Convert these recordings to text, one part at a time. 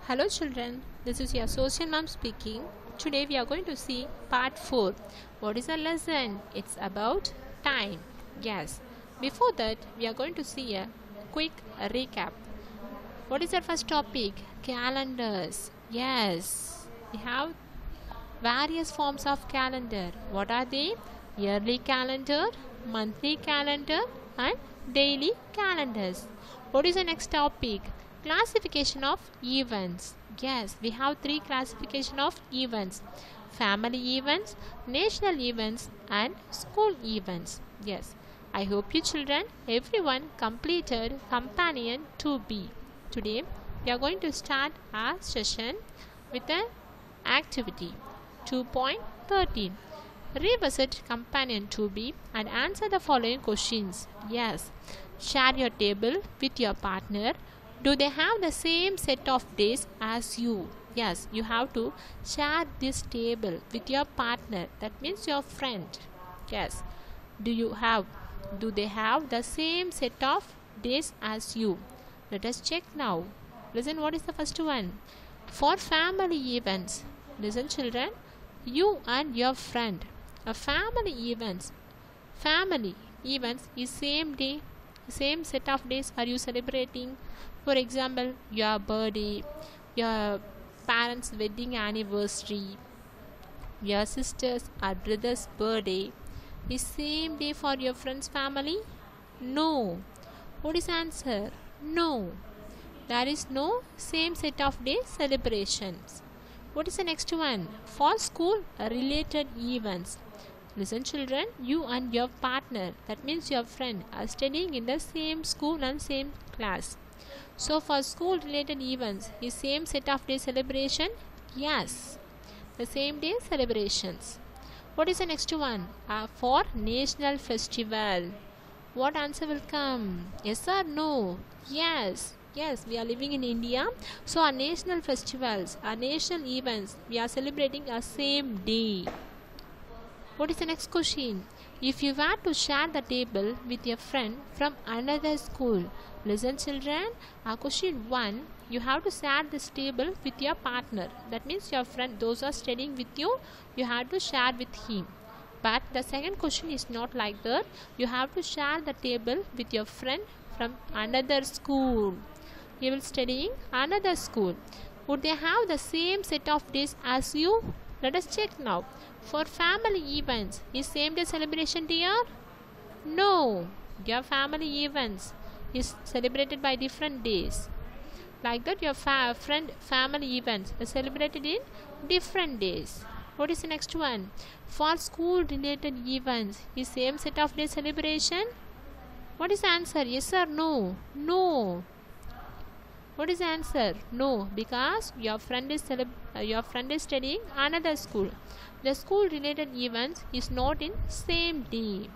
Hello children, this is your social mom speaking. Today we are going to see part 4. What is a lesson? It's about time. Yes. Before that, we are going to see a quick recap. What is our first topic? Calendars. Yes. We have various forms of calendar. What are they? Yearly calendar, monthly calendar and daily calendars. What is the next topic? Classification of events. Yes, we have 3 classification of events: family events, national events and school events. Yes, I hope you children, everyone completed companion 2B. Today we are going to start our session with an activity 2.13. Revisit companion 2B and answer the following questions. Yes, share your table with your partner. Do they have the same set of days as you? Yes, you have to share this table with your partner. That means your friend. Yes. Do they have the same set of days as you? Let us check now. Listen, what is the first one? For family events. Listen children, you and your friend. A family events is same day, same set of days are you celebrating. For example, your birthday, your parents' wedding anniversary, your sister's or brother's birthday is same day for your friend's family? No. What is answer? No. There is no same set of day celebrations. What is the next one? For school related events. Listen children, you and your partner, that means your friend, are studying in the same school and same class. So for school related events, is same set of day celebration? Yes, the same day celebrations. What is the next one? For national festival. What answer will come? Yes or no? Yes. Yes, we are living in India. So our national festivals, our national events, we are celebrating a same day. What is the next question? If you were to share the table with your friend from another school. Listen children, question 1, you have to share this table with your partner. That means your friend, those who are studying with you, you have to share with him. But the second question is not like that. You have to share the table with your friend from another school. He will studying another school. Would they have the same set of days as you? Let us check now. For family events, is same day celebration dear? No. Your family events is celebrated by different days. Like that your friend family events are celebrated in different days. What is the next one? For school related events, is same set of day celebration? What is the answer? Yes or no? No. What is the answer? No, because your friend is studying another school. The school related events is not in same day.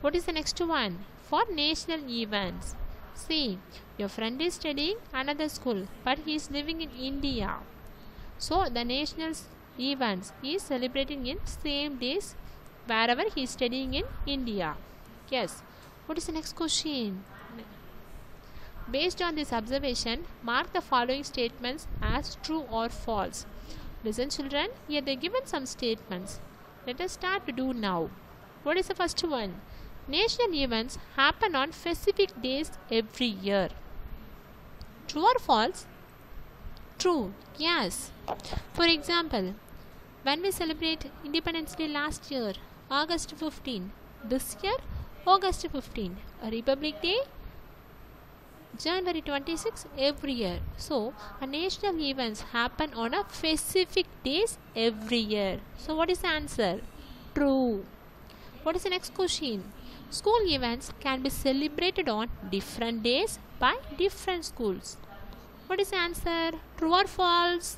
What is the next one? For national events. See, your friend is studying another school, but he is living in India. So the national events is celebrating in same days wherever he is studying in India. Yes. What is the next question? Based on this observation, mark the following statements as true or false. Listen children, here they are given some statements. Let us start to do now. What is the first one? National events happen on specific days every year. True or false? True. Yes. For example, when we celebrate Independence Day last year, August 15. This year, August 15. Republic Day, January 26 every year. So, national events happen on a specific days every year. So, what is the answer? True. What is the next question? School events can be celebrated on different days by different schools. What is the answer? True or false?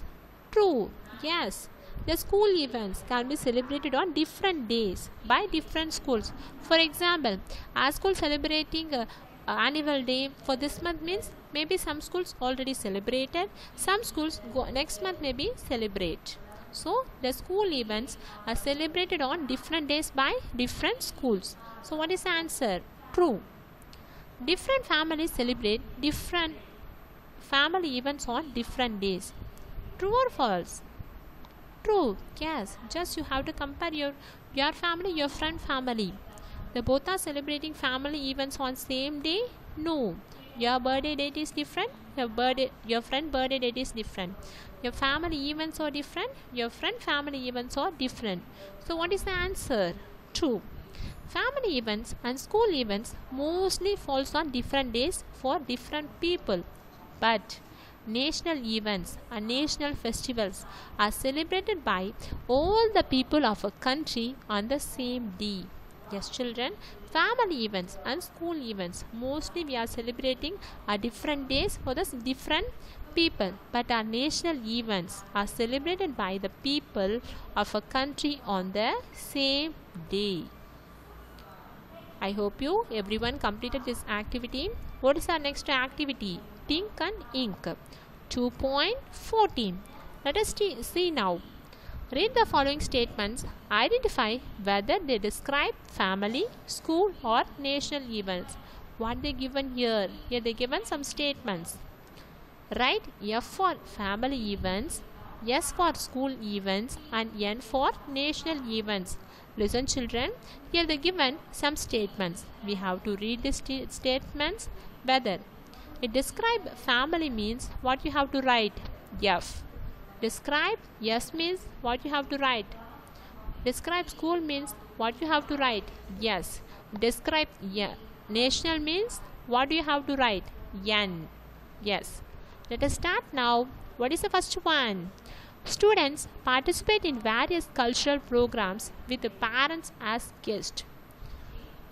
True. Yes. The school events can be celebrated on different days by different schools. For example, our school celebrating annual day for this month means maybe some schools already celebrated, some schools next month maybe celebrate. So the school events are celebrated on different days by different schools. So what is the answer? True. Different families celebrate different family events on different days. True or false? True. Yes. Just you have to compare your family, your friend family. The both are celebrating family events on same day? No. Your birthday date is different. Your friend birthday date is different. Your family events are different. Your friend family events are different. So what is the answer? True. Family events and school events mostly falls on different days for different people. But national events and national festivals are celebrated by all the people of a country on the same day. Yes, children, family events and school events mostly we are celebrating at different days for the different people, but our national events are celebrated by the people of a country on the same day. I hope you everyone completed this activity. What is our next activity? Think and ink. 2.14. Let us see now. Read the following statements. Identify whether they describe family, school or national events. What they given here? Here they given some statements. Write F for family events, S for school events and N for national events. Listen children, here they given some statements. We have to read these statements. Whether it describe family means what you have to write? F. Describe S means what you have to write? Describe school means what you have to write? Yes. Describe national means what do you have to write? N. Yes. Let us start now. What is the first one? Students participate in various cultural programs with the parents as guests.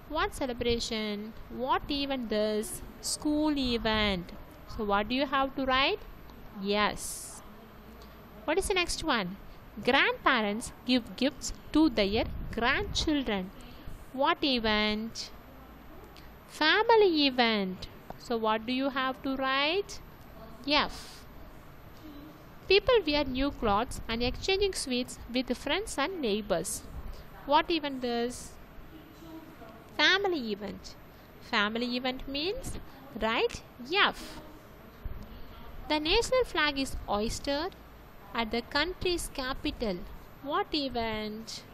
What celebration? What event this? School event. So what do you have to write? Yes. What is the next one? Grandparents give gifts to their grandchildren. What event? Family event. So what do you have to write? F. People wear new clothes and exchanging sweets with friends and neighbors. What event this? Family event. Family event means write F. The national flag is hoisted at the country's capital. What event?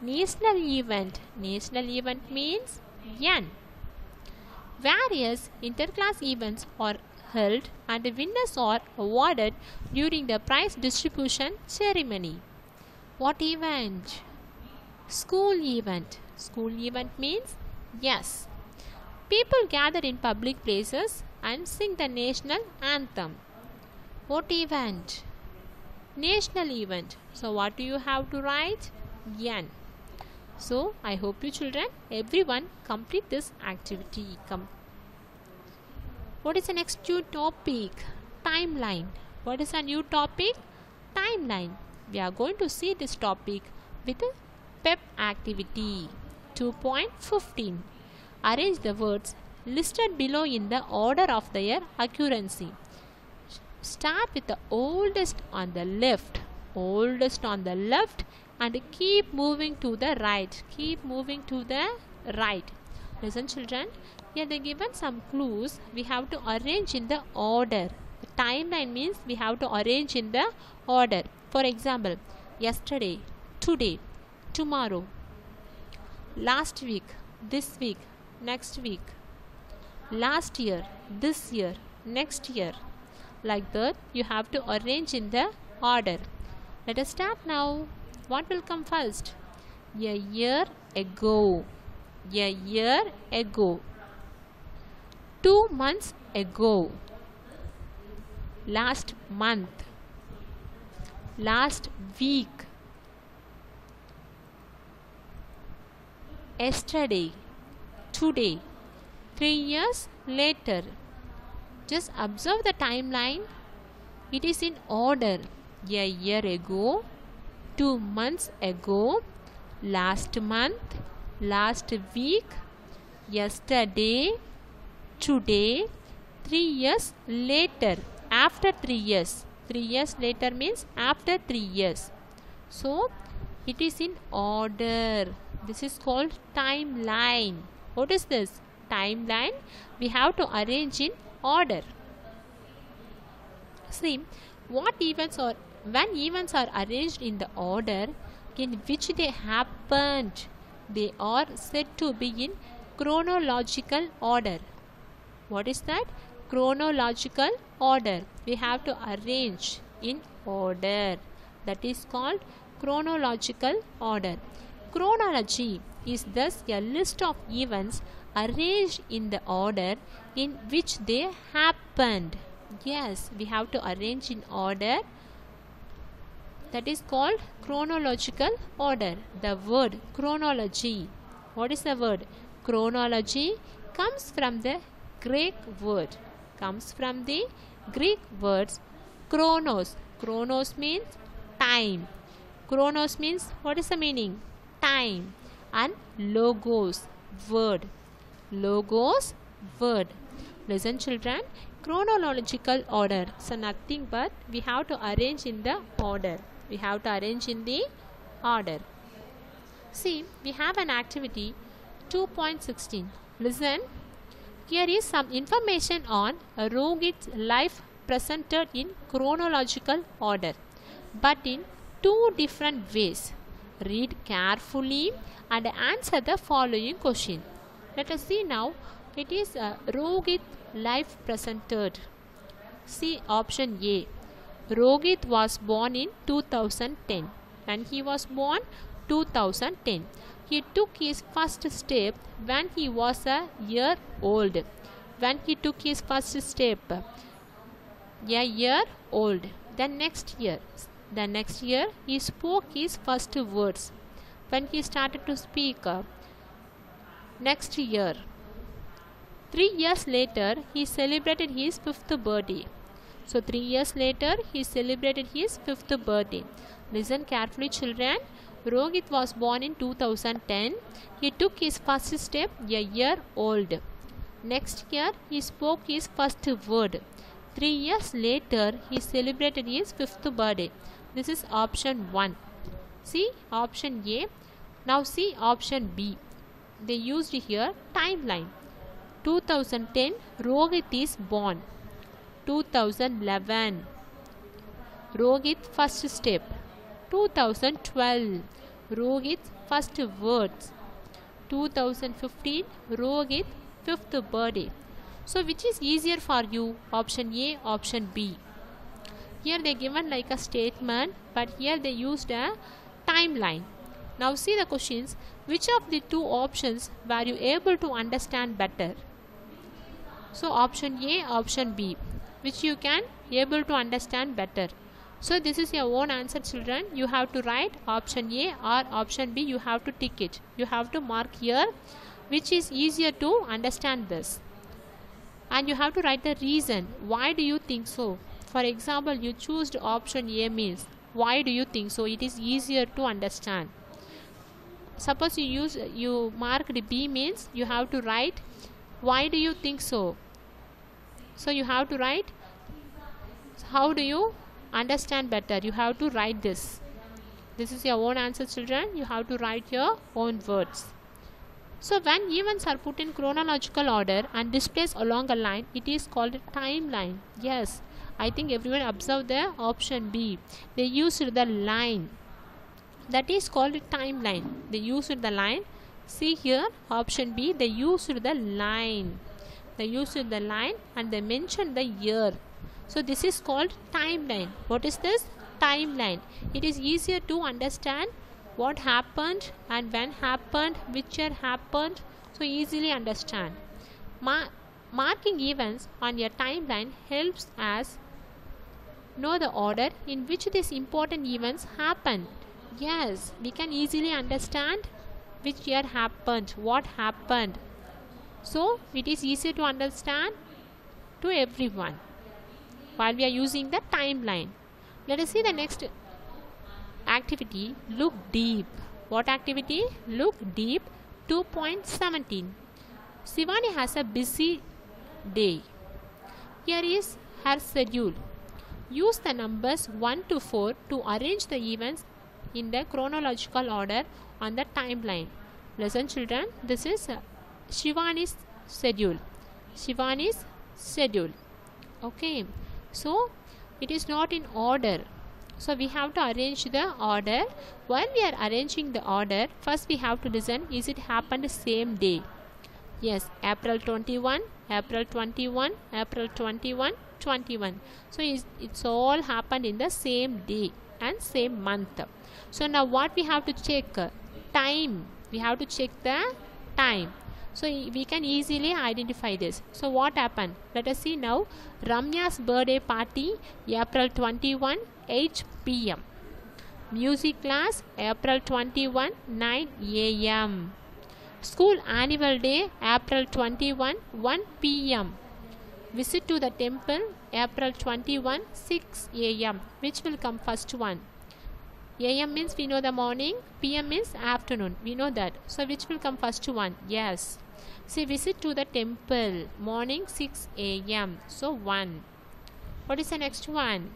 National event. National event means N. Various interclass events are held and the winners are awarded during the prize distribution ceremony. What event? School event. School event means yes. People gather in public places and sing the national anthem. What event? National event. So what do you have to write? N. So I hope you children, everyone complete this activity. What is the next new topic? Timeline. What is a new topic? Timeline. We are going to see this topic with a PEP activity. 2.15. Arrange the words listed below in the order of their accuracy. Start with the oldest on the left. Oldest on the left and keep moving to the right. Keep moving to the right. Listen children, here they given some clues. We have to arrange in the order. The timeline means we have to arrange in the order. For example, yesterday, today, tomorrow, last week, this week, next week, last year, this year, next year. Like that you have to arrange in the order. Let us start now. What will come first? A year ago. A year ago. 2 months ago. Last month. Last week. Yesterday. Today. 3 years later. Just observe the timeline. It is in order. A year ago, 2 months ago, last month, last week, yesterday, today, 3 years later. After 3 years. 3 years later means after 3 years. So, it is in order. This is called timeline. What is this? Timeline. We have to arrange in order. See, what events are when events are arranged in the order in which they happened, they are said to be in chronological order. What is that? Chronological order. We have to arrange in order. That is called chronological order. Chronology is thus a list of events arranged in the order in which they happened. Yes, we have to arrange in order. That is called chronological order. The word chronology. What is the word? Chronology comes from the Greek word. Comes from the Greek words chronos. Chronos means time. Chronos means, what is the meaning? Time. And logos, word. Logos, word. Listen children, chronological order. So nothing but we have to arrange in the order. We have to arrange in the order. See, we have an activity 2.16. Listen. Here is some information on Rohit's life presented in chronological order, but in two different ways. Read carefully and answer the following question. Let us see now. It is Rohit life presented. See option A. Rohit was born in 2010. When he was born 2010. He took his first step when he was a year old. When he took his first step, a year old. The next year he spoke his first words. When he started to speak, next year. 3 years later, he celebrated his 5th birthday. So 3 years later, he celebrated his 5th birthday. Listen carefully children. Rohit was born in 2010. He took his first step a year old. Next year, he spoke his first word. 3 years later, he celebrated his 5th birthday. This is option 1. See option A. Now see option B. They used here timeline. 2010, Rohit is born. 2011, Rohit first step. 2012, Rohit's first words. 2015, Rohit 5th birthday. So which is easier for you? Option A, option B. Here they given like a statement, but here they used a timeline. Now see the questions. Which of the two options were you able to understand better? So option A, option B, which you can able to understand better. So this is your own answer children. You have to write option A or option B. You have to tick it. You have to mark here which is easier to understand this. And you have to write the reason. Why do you think so? For example, you choose option A means why do you think so? It is easier to understand. Suppose you marked B means you have to write why do you think so? So you have to write how do you understand better. You have to write this. This is your own answer children. You have to write your own words. So when events are put in chronological order and displaced along a line, it is called a timeline. Yes, I think everyone observed the option B. They used the line. That is called a timeline. They used the line. See here option B. They used the line. They used the line and they mentioned the year. So this is called timeline. What is this? Timeline. It is easier to understand what happened and when happened, which year happened. So easily understand. Marking events on your timeline helps us know the order in which these important events happened. Yes, we can easily understand which year happened, what happened. So it is easier to understand to everyone while we are using the timeline. Let us see the next activity. Look deep. What activity? Look deep. 2.17. Shivani has a busy day. Here is her schedule. Use the numbers 1 to 4 to arrange the events in the chronological order on the timeline. Listen children, this is Shivani's schedule. Shivani's schedule. Okay. So It is not in order. So we have to arrange the order. While we are arranging the order, first we have to listen, is it happened same day? Yes, April 21, April 21, April 21, 21. So it's all happened in the same day and same month. So now what we have to check? Time. We have to check the time. So we can easily identify this. So what happened? Let us see now. Ramya's birthday party, April 21, 8 p.m. Music class, April 21, 9 a.m. School annual day, April 21, 1 p.m. Visit to the temple, April 21, 6 a.m. Which will come first one? AM means we know the morning, PM means afternoon. We know that. So which will come first one? Yes. See, visit to the temple, morning 6 a.m. So 1. What is the next one?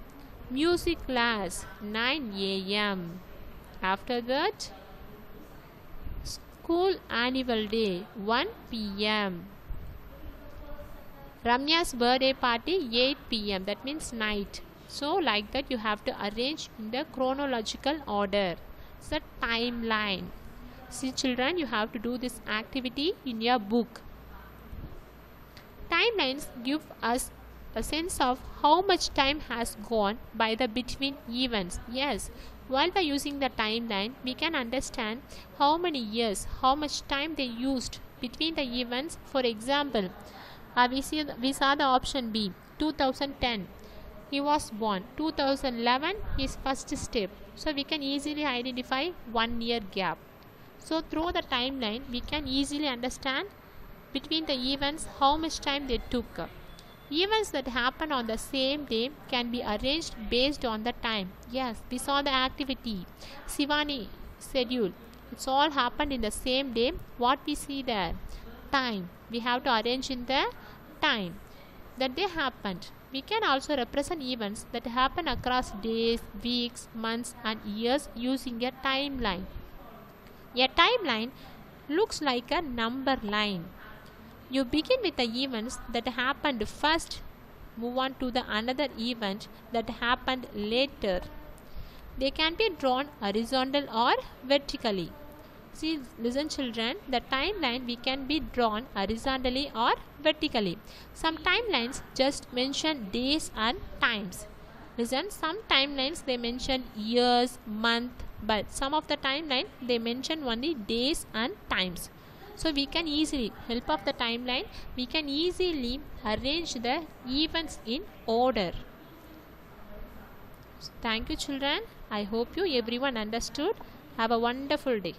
Music class, 9 a.m. After that, school annual day, 1 p.m. Ramya's birthday party, 8 p.m. That means night. So like that you have to arrange in the chronological order. It's a timeline. See children, you have to do this activity in your book. Timelines give us a sense of how much time has gone by the between events. Yes, while by using the timeline, we can understand how many years, how much time they used between the events. For example, we saw the option B, 2010. He was born. 2011, his first step. So we can easily identify 1 year gap. So through the timeline, we can easily understand between the events how much time they took. Events that happen on the same day can be arranged based on the time. Yes, we saw the activity, Shivani schedule. It's all happened in the same day. What we see there? Time. We have to arrange in the time that they happened. We can also represent events that happen across days, weeks, months and years using a timeline. A timeline looks like a number line. You begin with the events that happened first, move on to the another event that happened later. They can be drawn horizontal or vertically. See, listen children, the timeline we can be drawn horizontally or vertically. Some timelines just mention days and times. Listen, some timelines they mention years, month, but some of the timeline they mention only days and times. So we can easily, help of the timeline, we can easily arrange the events in order. Thank you children. I hope you everyone understood. Have a wonderful day.